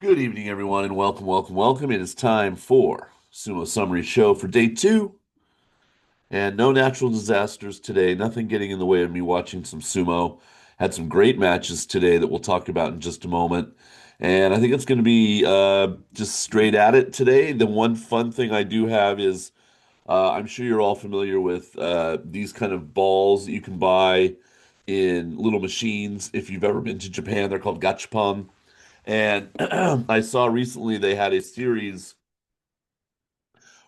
Good evening, everyone, and welcome, welcome, welcome. It is time for Sumo Summary Show for day two, and no natural disasters today. Nothing getting in the way of me watching some sumo. Had some great matches today that we'll talk about in just a moment, and I think it's going to be just straight at it today. The one fun thing I do have is I'm sure you're all familiar with these kind of balls that you can buy in little machines. If you've ever been to Japan, they're called gachapon. And I saw recently they had a series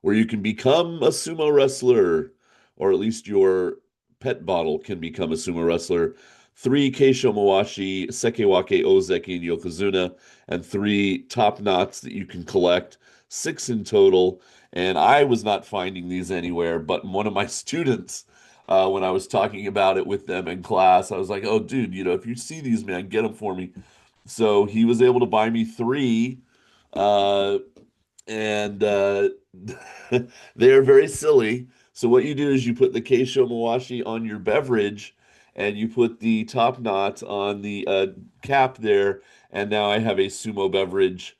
where you can become a sumo wrestler, or at least your pet bottle can become a sumo wrestler. Three Keisho Mawashi, Sekewake, Ozeki, and Yokozuna, and three top knots that you can collect, six in total. And I was not finding these anywhere, but one of my students, when I was talking about it with them in class, I was like, "Oh, dude, if you see these, man, get them for me." So he was able to buy me three, uh, and they are very silly. So what you do is you put the Keisho Mawashi on your beverage, and you put the top knot on the cap there, and now I have a sumo beverage.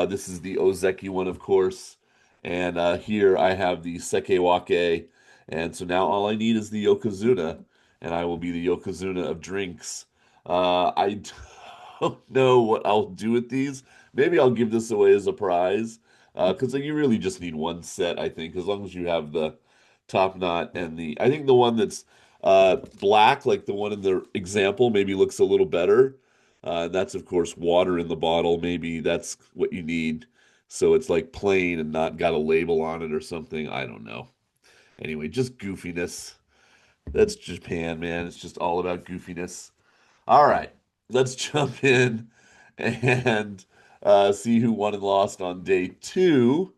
This is the Ozeki one, of course, and here I have the Sekewake, and so now all I need is the Yokozuna, and I will be the Yokozuna of drinks. I don't know what I'll do with these. Maybe I'll give this away as a prize. Because you really just need one set, I think, as long as you have the top knot and I think the one that's black, like the one in the example, maybe looks a little better. That's, of course, water in the bottle. Maybe that's what you need. So it's like plain and not got a label on it or something. I don't know. Anyway, just goofiness. That's Japan, man. It's just all about goofiness. All right, let's jump in and see who won and lost on day two,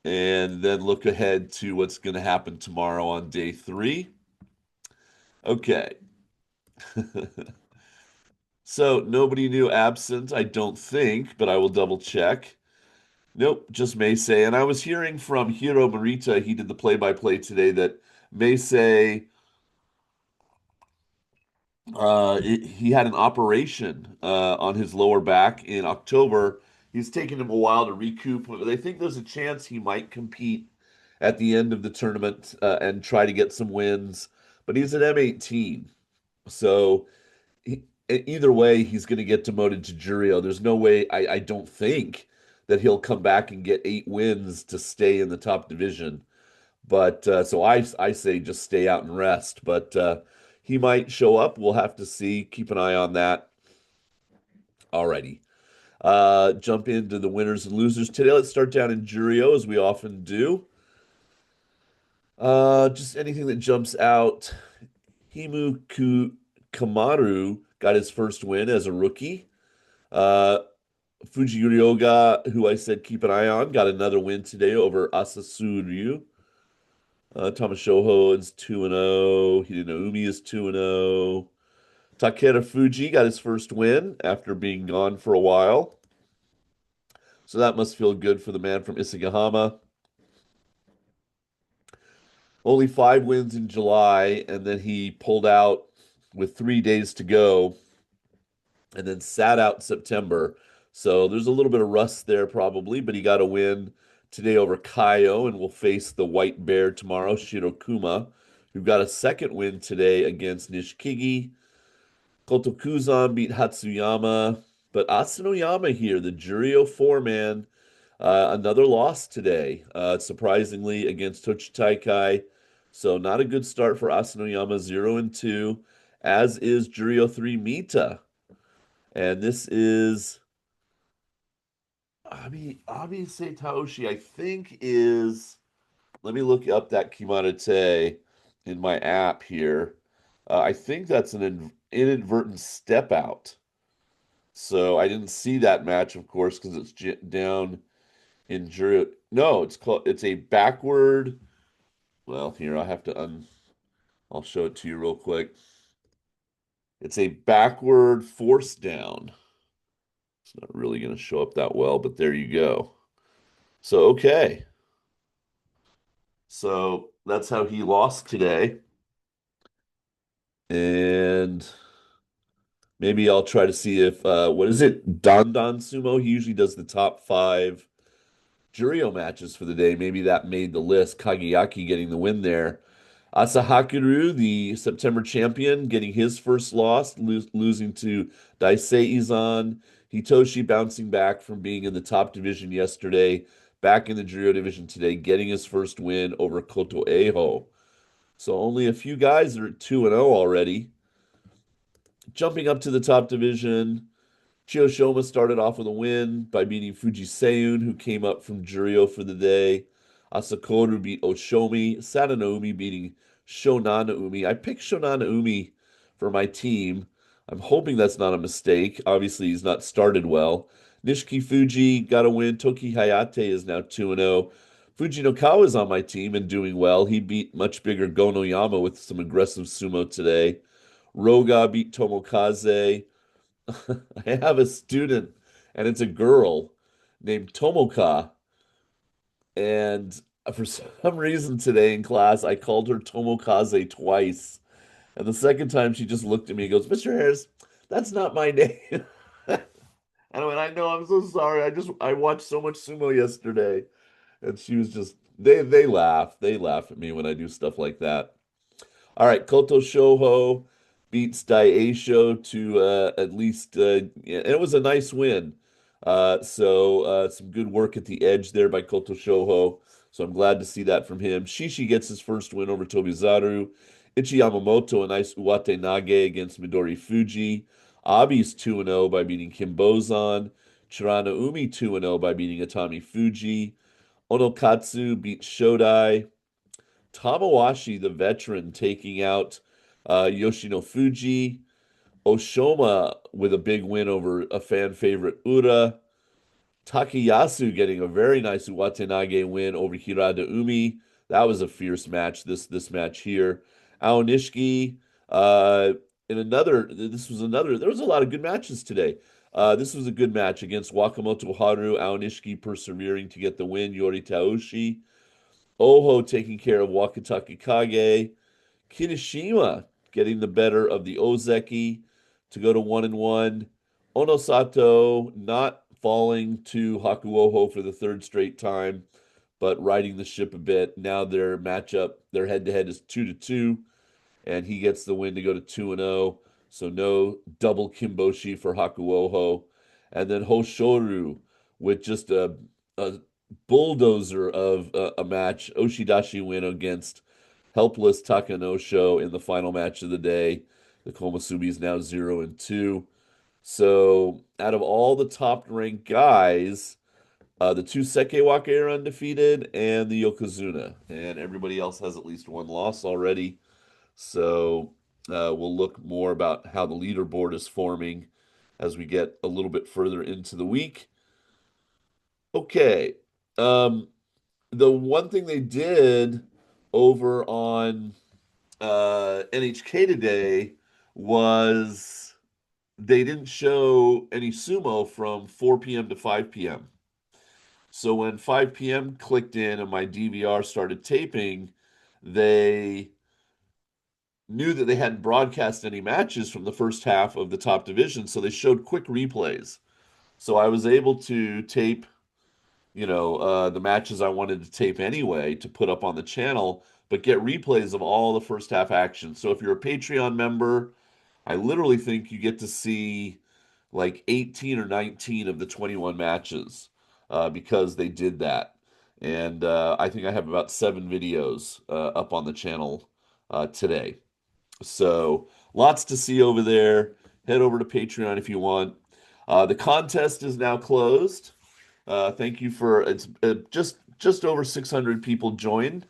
and then look ahead to what's going to happen tomorrow on day three. Okay. So nobody knew absent, I don't think, but I will double check. Nope, just Meisei. And I was hearing from Hiro Morita, he did the play-by-play today, that Meisei he had an operation on his lower back in October. He's taken him a while to recoup, but they think there's a chance he might compete at the end of the tournament and try to get some wins. But he's an M18, so either way, he's going to get demoted to Juryo. There's no way, I don't think, that he'll come back and get 8 wins to stay in the top division. But so I say just stay out and rest. But he might show up. We'll have to see. Keep an eye on that. Alrighty. Jump into the winners and losers today. Let's start down in Juryo as we often do. Just anything that jumps out. Kamaru got his first win as a rookie. Uh, Fujiyoga, who I said keep an eye on, got another win today over Asasuryu. Thomas Shoho is 2-0. Hidenoumi is 2-0. Takeda Fuji got his first win after being gone for a while. So that must feel good for the man from Isagahama. Only 5 wins in July, and then he pulled out with 3 days to go and then sat out September. So there's a little bit of rust there probably, but he got a win today over Kaio and will face the White Bear tomorrow, Shirokuma, who got a second win today against Nishikigi. Kotokuzan beat Hatsuyama, but Asanoyama here, the Juryo four-man, another loss today, surprisingly against Tochitaikai. So not a good start for Asanoyama, 0-2, as is Juryo 3 Mita. And this is Abi Seitaoshi, I think is, let me look up that Kimarate in my app here. I think that's an inadvertent step out. So I didn't see that match, of course, because it's down in jury. No, it's a backward. Well, here I'll show it to you real quick. It's a backward force down. It's not really going to show up that well, but there you go. So, okay. So that's how he lost today. And Maybe I'll try to see if what is it? Don Don Sumo. He usually does the top five Juryo matches for the day. Maybe that made the list. Kageyaki getting the win there. Asahakuru, the September champion, getting his first loss, losing to Daisei Izan. Hitoshi bouncing back from being in the top division yesterday, back in the Juryo division today, getting his first win over Koto Eho. So only a few guys are 2-0 already. Jumping up to the top division, Chiyoshima started off with a win by beating Fuji Seiyun, who came up from Juryo for the day. Asakoru beat Oshomi. Satanaumi beating Shonanaumi. I picked Shonanaumi for my team. I'm hoping that's not a mistake. Obviously, he's not started well. Nishiki Fuji got a win. Toki Hayate is now 2-0. Fuji Nokawa is on my team and doing well. He beat much bigger Gonoyama with some aggressive sumo today. Roga beat Tomokaze. I have a student, and it's a girl named Tomoka. And for some reason today in class, I called her Tomokaze twice. And the second time, she just looked at me and goes, Mr. Harris, that's not my name. And I went, I know, I'm so sorry. I watched so much sumo yesterday. And she was just, they laugh. They laugh at me when I do stuff like that. All right, Koto Shoho beats Daisho to at least, yeah, it was a nice win. Some good work at the edge there by Koto Shoho. So I'm glad to see that from him. Shishi gets his first win over Tobizaru. Ichi Yamamoto, a nice Uwate Nage against Midori Fuji. Abi's 2-0 by beating Kim Bozan. Chirana Umi 2-0 by beating Atami Fuji. Onokatsu beats Shodai. Tamawashi, the veteran, taking out Yoshino Fuji. Oshoma with a big win over a fan favorite Ura. Takayasu getting a very nice Uwatenage win over Hirada Umi. That was a fierce match. This match here. Aonishiki in another. This was another. There was a lot of good matches today. This was a good match against Wakamoto Haru. Aonishiki persevering to get the win. Yori Taoshi. Oho taking care of Wakataka Kage. Kirishima getting the better of the Ozeki to go to 1-1. Onosato not falling to Hakuoho for the third straight time, but riding the ship a bit. Now their head-to-head is 2-2, and he gets the win to go to 2-0. So no double Kimboshi for Hakuoho. And then Hoshoru with just a bulldozer of a match. Oshidashi win against helpless Takanosho in the final match of the day. The Komusubi is now 0-2. So out of all the top ranked guys, the two Sekewake are undefeated and the Yokozuna. And everybody else has at least one loss already. So we'll look more about how the leaderboard is forming as we get a little bit further into the week. Okay. Um, the one thing they did over on NHK today was they didn't show any sumo from 4 p.m. to 5 p.m. So when 5 p.m. clicked in and my DVR started taping, they knew that they hadn't broadcast any matches from the first half of the top division, so they showed quick replays. So I was able to tape the matches I wanted to tape anyway to put up on the channel, but get replays of all the first half action. So if you're a Patreon member, I literally think you get to see like 18 or 19 of the 21 matches because they did that. And I think I have about 7 videos up on the channel today. So lots to see over there. Head over to Patreon if you want. The contest is now closed. Thank you for it's just over 600 people joined.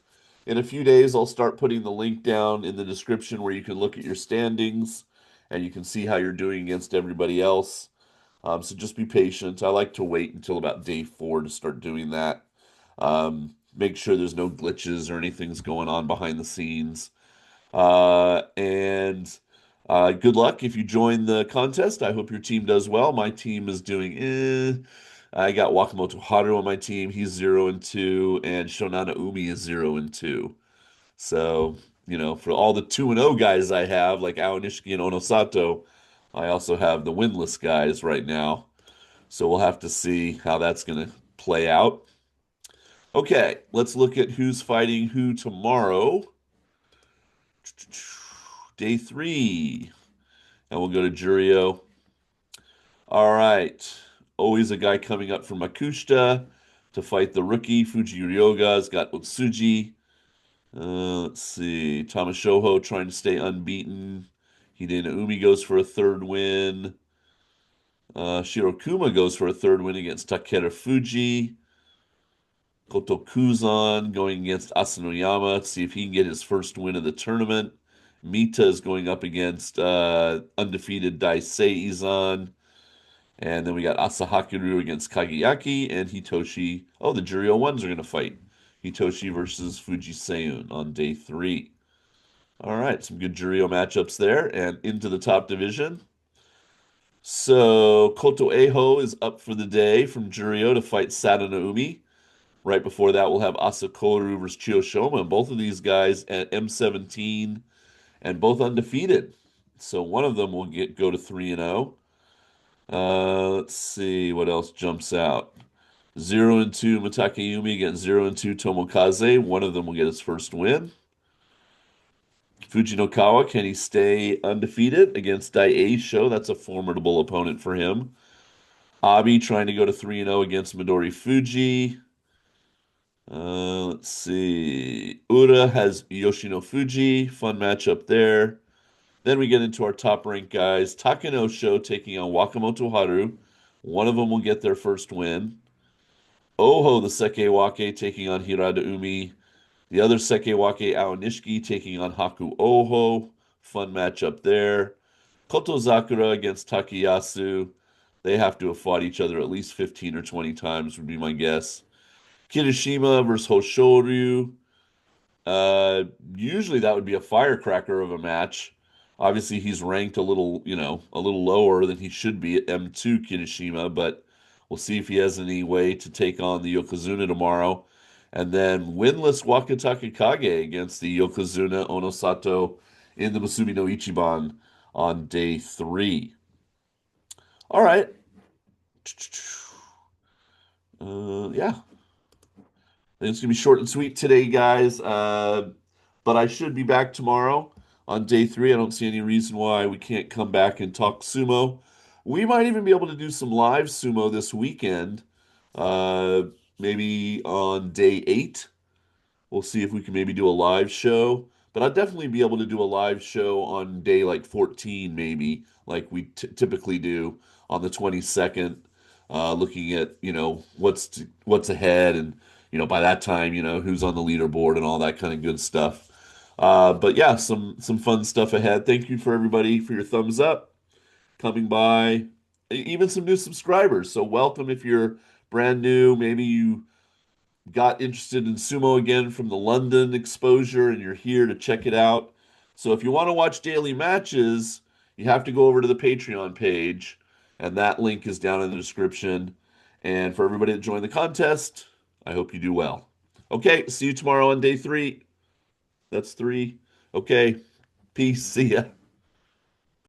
In a few days, I'll start putting the link down in the description where you can look at your standings and you can see how you're doing against everybody else. So just be patient. I like to wait until about day 4 to start doing that. Make sure there's no glitches or anything's going on behind the scenes. And good luck if you join the contest. I hope your team does well. My team is doing I got Wakamoto Haru on my team. He's 0-2, and Shonana Umi is 0-2. So, for all the 2-0 guys I have, like Aonishiki and Onosato, I also have the winless guys right now. So we'll have to see how that's going to play out. Okay, let's look at who's fighting who tomorrow. Day three. And we'll go to Juryo. All right. Always a guy coming up from Makuuchi to fight the rookie. Fuji Ryoga's got Otsuji. Let's see. Tamashoho trying to stay unbeaten. Hidena Umi goes for a third win. Shirokuma goes for a third win against Takeda Fuji. Koto Kuzan going against Asanoyama to see if he can get his first win of the tournament. Mita is going up against undefeated Daisei Izan. And then we got Asahakiru against Kageyaki and Hitoshi. Oh, the Juryo ones are going to fight. Hitoshi versus Fuji Seiyun on day three. All right, some good Juryo matchups there. And into the top division. So Koto Eho is up for the day from Juryo to fight Sadano Umi. Right before that, we'll have Asakoru versus Chiyoshoma. Both of these guys at M17 and both undefeated. So one of them will go to 3-0. Let's see what else jumps out. 0-2 Matakeyumi against 0-2 Tomokaze. One of them will get his first win. Fujinokawa, can he stay undefeated against Daisho? That's a formidable opponent for him. Abi trying to go to 3-0 against Midori Fuji. Let's see. Ura has Yoshino Fuji. Fun matchup there. Then we get into our top ranked guys. Takenosho taking on Wakamoto Haru. One of them will get their first win. Oho, the Sekewake, taking on Hirada Umi. The other Sekewake, Aonishiki, taking on Haku Oho. Fun matchup there. Koto Zakura against Takayasu. They have to have fought each other at least 15 or 20 times, would be my guess. Kirishima versus Hoshoryu. Uh, Usually that would be a firecracker of a match. Obviously, he's ranked a little, a little lower than he should be at M2 Kirishima, but we'll see if he has any way to take on the Yokozuna tomorrow. And then winless Wakataka Kage against the Yokozuna Onosato in the Musubi no Ichiban on day three. All right. Yeah, think it's gonna be short and sweet today, guys. But I should be back tomorrow on day three. I don't see any reason why we can't come back and talk sumo. We might even be able to do some live sumo this weekend. Uh, Maybe on day eight. We'll see if we can maybe do a live show. But I'll definitely be able to do a live show on day like 14, maybe, like we typically do on the 22nd, looking at, what's ahead and, by that time, who's on the leaderboard and all that kind of good stuff. But yeah, some fun stuff ahead. Thank you for everybody for your thumbs up, coming by, even some new subscribers. So welcome if you're brand new. Maybe you got interested in sumo again from the London exposure and you're here to check it out. So if you want to watch daily matches, you have to go over to the Patreon page, and that link is down in the description. And for everybody that joined the contest, I hope you do well. Okay, see you tomorrow on day three. That's three. Okay, peace. See ya.